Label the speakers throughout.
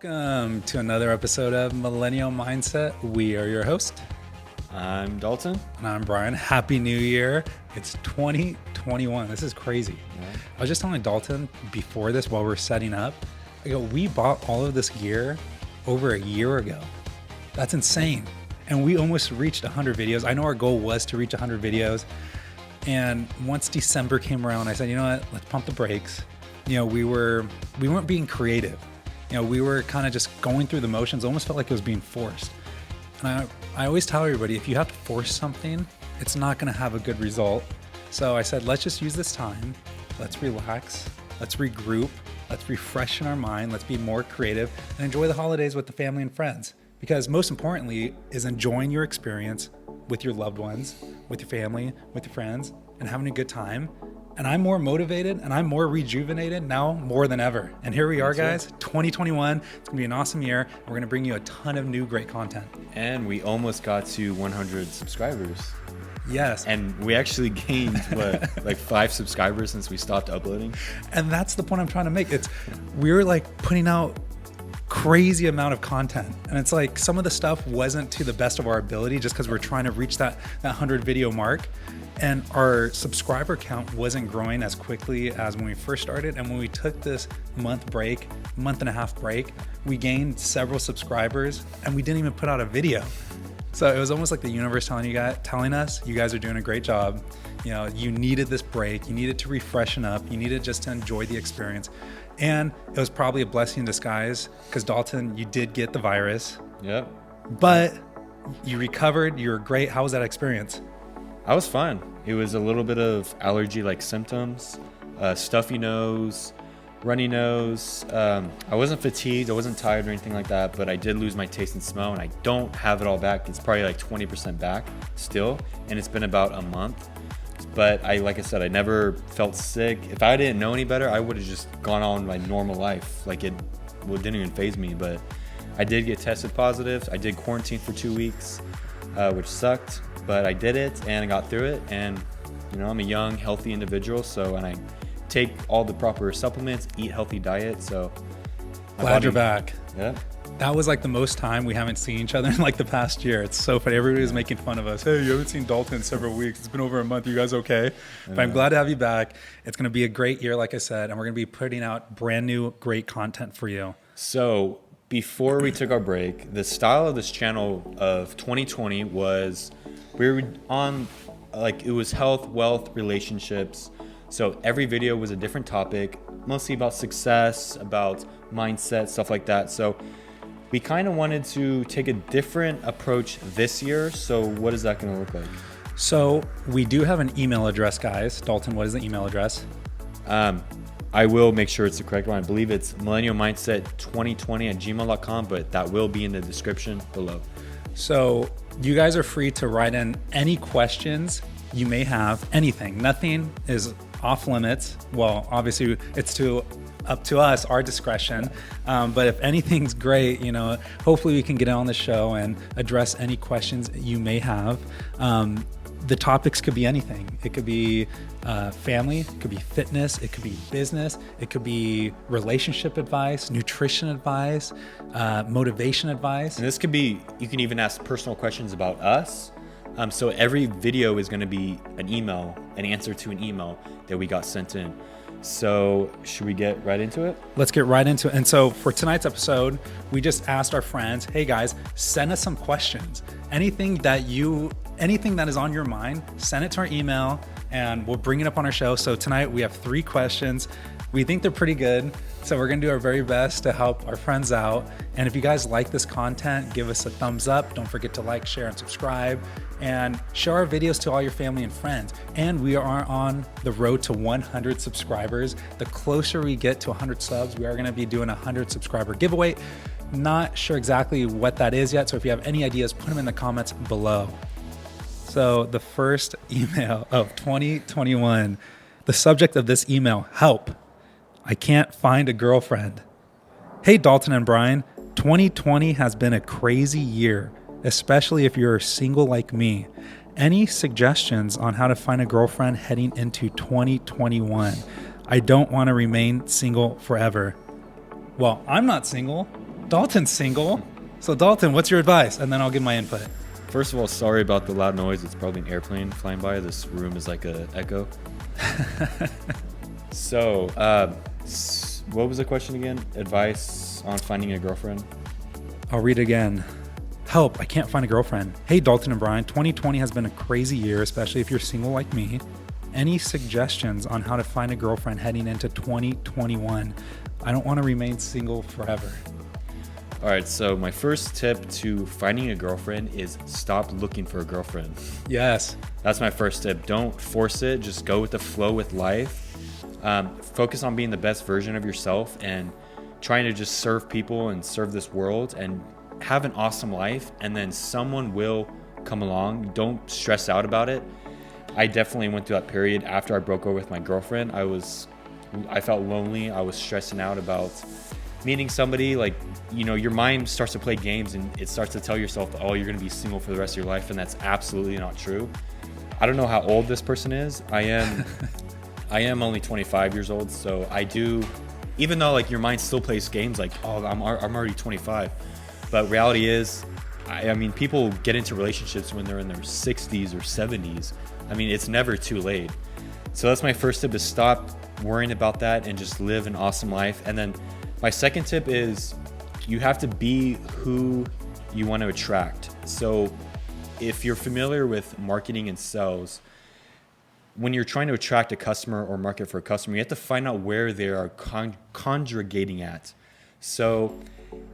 Speaker 1: Welcome to another episode of Millennial Mindset. We are your host.
Speaker 2: I'm Dalton.
Speaker 1: And I'm Brian. Happy New Year. It's 2021. This is crazy. Yeah. I was just telling Dalton before this while we're setting up, I go, we bought all of this gear over a year ago. That's insane. And we almost reached 100 videos. I know our goal was to reach 100 videos. And once December came around, I said, you know what, let's pump the brakes. You know, we weren't being creative. You know, we were kind of just going through the motions, almost felt like it was being forced. And I always tell everybody, if you have to force something, it's not going to have a good result. So I said, let's just use this time. Let's relax. Let's regroup. Let's refresh in our mind. Let's be more creative and enjoy the holidays with the family and friends. Because most importantly is enjoying your experience with your loved ones, with your family, with your friends, and having a good time. And I'm more motivated and I'm more rejuvenated now more than ever. And here we are, guys, 2021. It's gonna be an awesome year. And we're gonna bring you a ton of new great content.
Speaker 2: And we almost got to 100 subscribers.
Speaker 1: Yes.
Speaker 2: And we actually gained, like 5 subscribers since we stopped uploading.
Speaker 1: And that's the point I'm trying to make. We're like putting out crazy amount of content. And it's like some of the stuff wasn't to the best of our ability just because we're trying to reach that 100 video mark. And our subscriber count wasn't growing as quickly as when we first started. And when we took this month and a half break, we gained several subscribers and we didn't even put out a video. So it was almost like the universe telling us, you guys are doing a great job. You know, you needed this break. You needed to refreshen up. You needed just to enjoy the experience. And it was probably a blessing in disguise because Dalton, you did get the virus.
Speaker 2: Yep.
Speaker 1: But you recovered. You were great. How was that experience?
Speaker 2: I was fine. It was a little bit of allergy-like symptoms, stuffy nose, runny nose. I wasn't fatigued. I wasn't tired or anything like that, but I did lose my taste and smell, and I don't have it all back. It's probably like 20% back still, and it's been about a month. But like I said, I never felt sick. If I didn't know any better, I would have just gone on my normal life. Like it didn't even faze me, but I did get tested positive. I did quarantine for 2 weeks, which sucked. But I did it and I got through it, and you know, I'm a young, healthy individual, and I take all the proper supplements, eat healthy diet. So
Speaker 1: glad you're back.
Speaker 2: Yeah.
Speaker 1: That was like the most time we haven't seen each other in like the past year. It's so funny. Everybody was making fun of us. Hey, you haven't seen Dalton in several weeks. It's been over a month. You guys okay? But I'm glad to have you back. It's going to be a great year, like I said, and we're going to be putting out brand new, great content for you.
Speaker 2: So before we took our break, the style of this channel of 2020 was we were on, like, it was health, wealth, relationships. So every video was a different topic, mostly about success, about mindset, stuff like that. So we kind of wanted to take a different approach this year. So what is that going to look like?
Speaker 1: So we do have an email address, guys. Dalton, what is the email address?
Speaker 2: I will make sure it's the correct one. I believe it's millennialmindset2020@gmail.com, but that will be in the description below.
Speaker 1: So you guys are free to write in any questions you may have, anything. Nothing is off limits. Well, obviously it's up to us, our discretion. But if anything's great, you know, hopefully we can get on the show and address any questions you may have. The topics could be anything. It could be family, it could be fitness, it could be business, it could be relationship advice, nutrition advice, motivation advice.
Speaker 2: And this could be, you can even ask personal questions about us. So every video is going to be an answer to an email that we got sent in. So should we get right into it?
Speaker 1: Let's get right into it. And so for tonight's episode, we just asked our friends, hey guys, send us some questions. Anything that is on your mind, send it to our email and we'll bring it up on our show. So tonight we have 3 questions. We think they're pretty good. So we're going to do our very best to help our friends out. And if you guys like this content, give us a thumbs up. Don't forget to like, share, and subscribe. And share our videos to all your family and friends. And we are on the road to 100 subscribers. The closer we get to 100 subs, we are going to be doing a 100 subscriber giveaway. Not sure exactly what that is yet. So if you have any ideas, put them in the comments below. So the first email of 2021, the subject of this email, help. I can't find a girlfriend. Hey, Dalton and Brian, 2020 has been a crazy year, especially if you're single like me. Any suggestions on how to find a girlfriend heading into 2021? I don't want to remain single forever. Well, I'm not single. Dalton's single. So Dalton, what's your advice? And then I'll give my input.
Speaker 2: First of all, sorry about the loud noise. It's probably an airplane flying by. This room is like a echo. So, what was the question again? Advice on finding a girlfriend?
Speaker 1: I'll read it again. Help, I can't find a girlfriend. Hey, Dalton and Brian, 2020 has been a crazy year, especially if you're single like me. Any suggestions on how to find a girlfriend heading into 2021? I don't want to remain single forever.
Speaker 2: All right, so my first tip to finding a girlfriend is stop looking for a girlfriend.
Speaker 1: Yes.
Speaker 2: That's my first tip. Don't force it. Just go with the flow with life. Focus on being the best version of yourself and trying to just serve people and serve this world and have an awesome life. And then someone will come along. Don't stress out about it. I definitely went through that period after I broke up with my girlfriend. I felt lonely. I was stressing out about meeting somebody. Like, you know, your mind starts to play games and it starts to tell yourself that, oh, you're going to be single for the rest of your life. And that's absolutely not true. I don't know how old this person is. I am only 25 years old. So I do, even though like your mind still plays games like, oh, I'm already 25. But reality is, I mean, people get into relationships when they're in their 60s or 70s. I mean, it's never too late. So that's my first tip, is stop worrying about that and just live an awesome life. And then my second tip is you have to be who you want to attract. So if you're familiar with marketing and sales, when you're trying to attract a customer or market for a customer, you have to find out where they are congregating at. So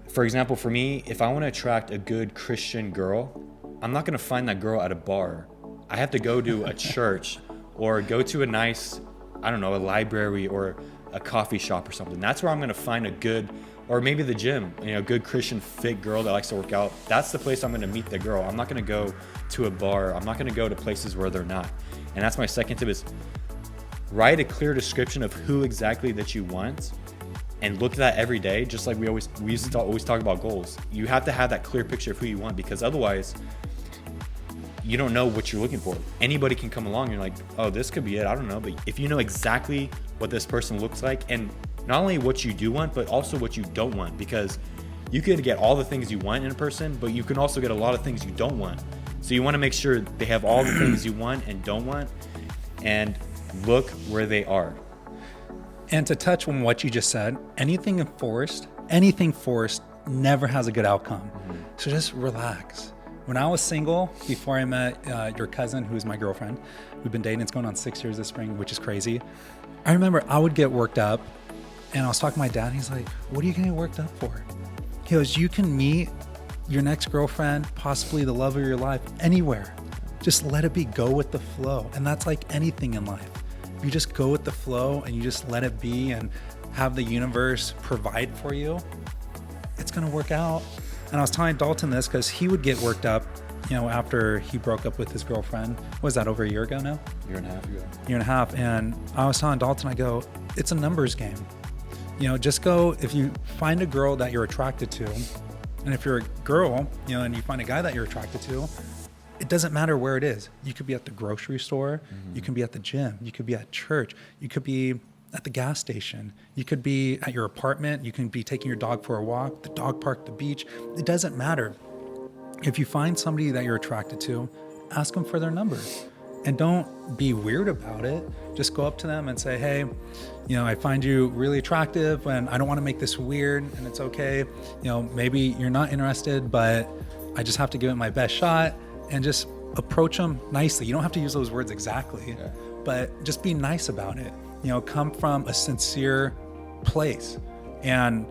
Speaker 2: for example, for me, if I want to attract a good Christian girl, I'm not going to find that girl at a bar. I have to go to a church or go to a nice, I don't know, a library or a coffee shop or something. That's where I'm going to find a good, or maybe the gym, you know, a good Christian fit girl that likes to work out. That's the place I'm going to meet the girl. I'm not going to go to a bar. I'm not going to go to places where they're not. And that's my second tip, is write a clear description of who exactly that you want and look at that every day. Just like we used to always talk about goals. You have to have that clear picture of who you want, because otherwise you don't know what you're looking for. Anybody can come along and you're like, oh, this could be it. I don't know. But if you know exactly what this person looks like, and not only what you do want, but also what you don't want, because you can get all the things you want in a person, but you can also get a lot of things you don't want. So you want to make sure they have all the things you want and don't want, and look where they are.
Speaker 1: And to touch on what you just said, anything forced never has a good outcome. Mm-hmm. So just relax. When I was single, before I met your cousin, who's my girlfriend, we've been dating, it's going on 6 years this spring, which is crazy. I remember I would get worked up, and I was talking to my dad, and he's like, what are you getting worked up for? He goes, you can meet your next girlfriend, possibly the love of your life, anywhere. Just let it be, go with the flow. And that's like anything in life. If you just go with the flow and you just let it be and have the universe provide for you, it's gonna work out. And I was telling Dalton this because he would get worked up, you know, after he broke up with his girlfriend. Was that over a year ago now?
Speaker 2: Year and a half ago.
Speaker 1: Year and a half. And I was telling Dalton, I go, it's a numbers game. You know, just go, if you find a girl that you're attracted to, and if you're a girl, you know, and you find a guy that you're attracted to, it doesn't matter where it is. You could be at the grocery store, you can be at the gym, you could be at church, you could be at the gas station, you could be at your apartment, you can be taking your dog for a walk, the dog park, the beach. It doesn't matter. If you find somebody that you're attracted to, ask them for their number. And don't be weird about it. Just go up to them and say, hey, you know, I find you really attractive and I don't want to make this weird, and it's okay. You know, maybe you're not interested, but I just have to give it my best shot, and just approach them nicely. You don't have to use those words exactly, but just be nice about it. You know, come from a sincere place, and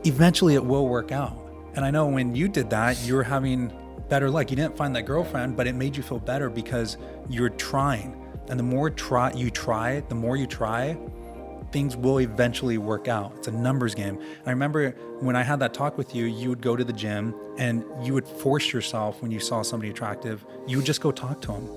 Speaker 1: eventually it will work out. And I know when you did that, you were having better luck. You didn't find that girlfriend, but it made you feel better because you're trying. And the more you try, things will eventually work out. It's a numbers game. And I remember when I had that talk with you, you would go to the gym and you would force yourself, when you saw somebody attractive, you would just go talk to them.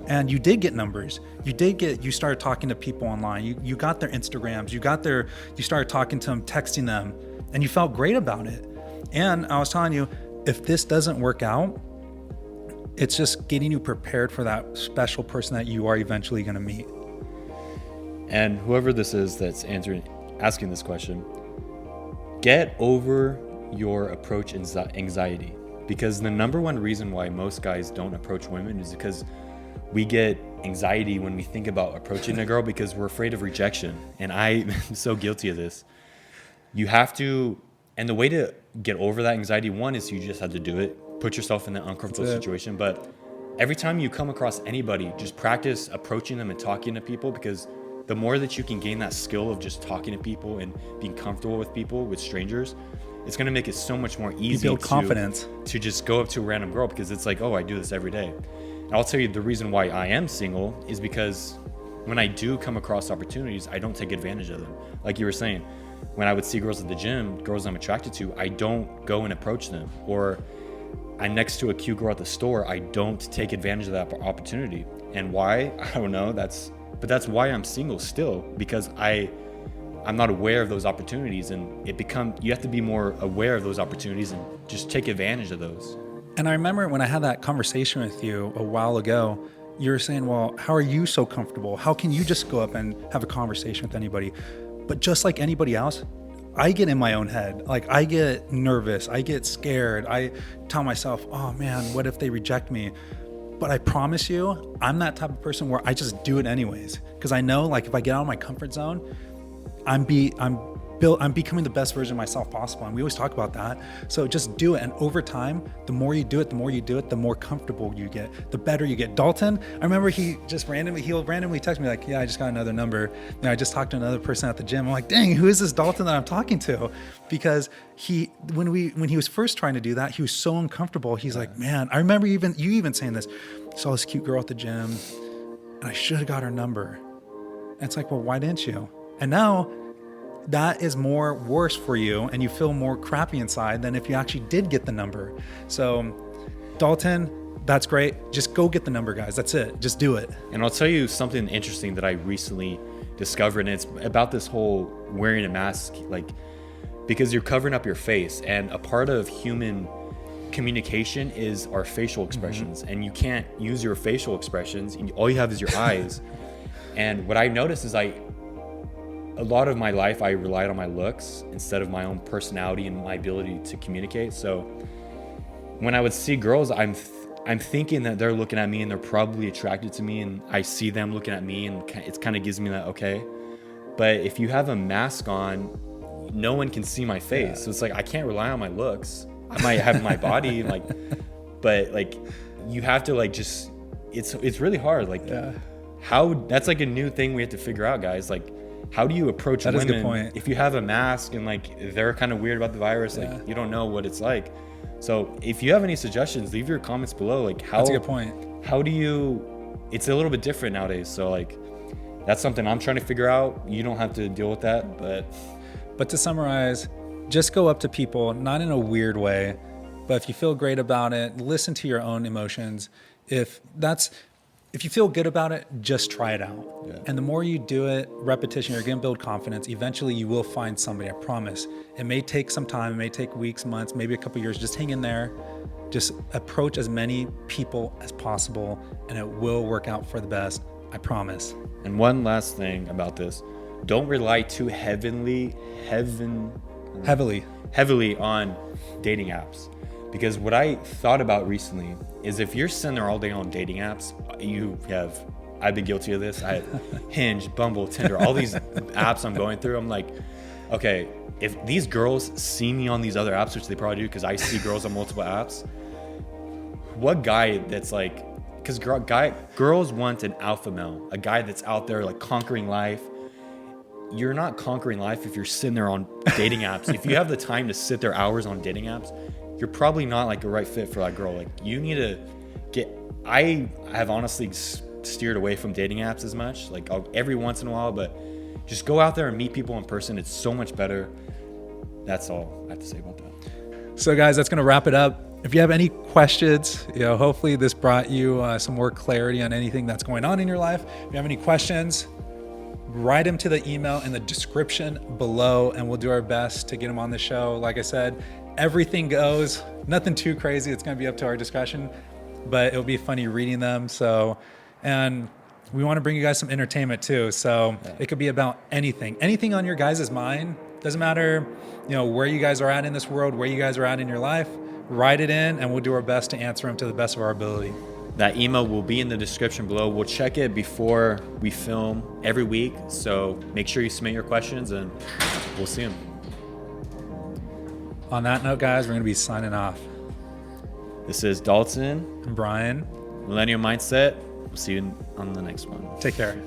Speaker 1: And you did get numbers. You started talking to people online. You got their Instagrams, you started talking to them, texting them, and you felt great about it. And I was telling you, if this doesn't work out, it's just getting you prepared for that special person that you are eventually going to meet.
Speaker 2: And whoever this is that's asking this question, get over your approach anxiety, because the number one reason why most guys don't approach women is because we get anxiety when we think about approaching a girl because we're afraid of rejection. And I'm so guilty of this. You have to, and the way to get over that anxiety, one, is you just have to do it. Put yourself in that uncomfortable situation. But every time you come across anybody, just practice approaching them and talking to people, because the more that you can gain that skill of just talking to people and being comfortable with people, with strangers, it's going to make it so much more easy
Speaker 1: confidence
Speaker 2: to just go up to a random girl, because it's like, oh, I do this every day. And I'll tell you the reason why I am single is because when I do come across opportunities, I don't take advantage of them. Like you were saying, when I would see girls at the gym, girls I'm attracted to, I don't go and approach them. Or I'm next to a cute girl at the store, I don't take advantage of that opportunity. And why? I don't know. But that's why I'm single still, because I'm not aware of those opportunities, and you have to be more aware of those opportunities and just take advantage of those.
Speaker 1: And I remember when I had that conversation with you a while ago, you were saying, well, how are you so comfortable? How can you just go up and have a conversation with anybody? But just like anybody else, I get in my own head. Like, I get nervous, I get scared. I tell myself, oh man, what if they reject me? But I promise you, I'm that type of person where I just do it anyways. Because I know, like, if I get out of my comfort zone, I'm becoming the best version of myself possible. And we always talk about that. So just do it. And over time, the more you do it, the more comfortable you get, the better you get. Dalton, I remember he'll randomly text me like, yeah, I just got another number. And I just talked to another person at the gym. I'm like, dang, who is this Dalton that I'm talking to? Because when he was first trying to do that, he was so uncomfortable. He's like, man, I remember you even saying this, saw this cute girl at the gym and I should have got her number. And it's like, well, why didn't you? And now that is more worse for you, and you feel more crappy inside than if you actually did get the number. So Dalton, that's great. Just go get the number, guys. That's it. Just do it.
Speaker 2: And I'll tell you something interesting that I recently discovered, and it's about this whole wearing a mask, like, because you're covering up your face, and a part of human communication is our facial expressions. Mm-hmm. And you can't use your facial expressions. All you have is your eyes. And what I noticed is a lot of my life, I relied on my looks instead of my own personality and my ability to communicate. So when I would see girls, I'm thinking that they're looking at me and they're probably attracted to me, and I see them looking at me, and it kind of gives me that, okay. But if you have a mask on, no one can see my face. Yeah. So it's like, I can't rely on my looks. I might have my body, but you have to it's really hard. That's like a new thing we have to figure out, guys. Like, how do you approach women? That is a good point. If you have a mask and they're kind of weird about the virus, you don't know what it's like. So if you have any suggestions, leave your comments below. That's a good point. How do you? It's a little bit different nowadays. So that's something I'm trying to figure out. You don't have to deal with that,
Speaker 1: but to summarize, just go up to people, not in a weird way, but if you feel great about it, listen to your own emotions. If you feel good about it, just try it out. Yeah. And the more you do it, repetition, you're going to build confidence. Eventually, you will find somebody, I promise. It may take some time. It may take weeks, months, maybe a couple years. Just hang in there. Just approach as many people as possible, and it will work out for the best. I promise.
Speaker 2: And one last thing about this. Don't rely too heavily on dating apps. Because what I thought about recently is if you're sitting there all day on dating apps, I've been guilty of this. I have Hinge, Bumble, Tinder, all these apps I'm going through. I'm like, okay, if these girls see me on these other apps, which they probably do because I see girls on multiple apps, what guy that's because girls want an alpha male, a guy that's out there conquering life. You're not conquering life if you're sitting there on dating apps. If you have the time to sit there hours on dating apps, you're probably not a right fit for that girl. You need to I have honestly steered away from dating apps as much, every once in a while, but just go out there and meet people in person. It's so much better. That's all I have to say about that.
Speaker 1: So guys, that's going to wrap it up. If you have any questions, hopefully this brought you some more clarity on anything that's going on in your life. If you have any questions, write them to the email in the description below, and we'll do our best to get them on the show. Like I said, everything goes, nothing too crazy. It's going to be up to our discretion, but it'll be funny reading them. So, and we want to bring you guys some entertainment too. So It could be about anything on your guys' mind. Doesn't matter, where you guys are at in this world, where you guys are at in your life. Write it in, and we'll do our best to answer them to the best of our ability.
Speaker 2: That email will be in the description below. We'll check it before we film every week. So make sure you submit your questions, and we'll see them.
Speaker 1: On that note, guys, we're going to be signing off.
Speaker 2: This is Dalton
Speaker 1: And Brian.
Speaker 2: Millennial Mindset. We'll see you on the next one.
Speaker 1: Take care.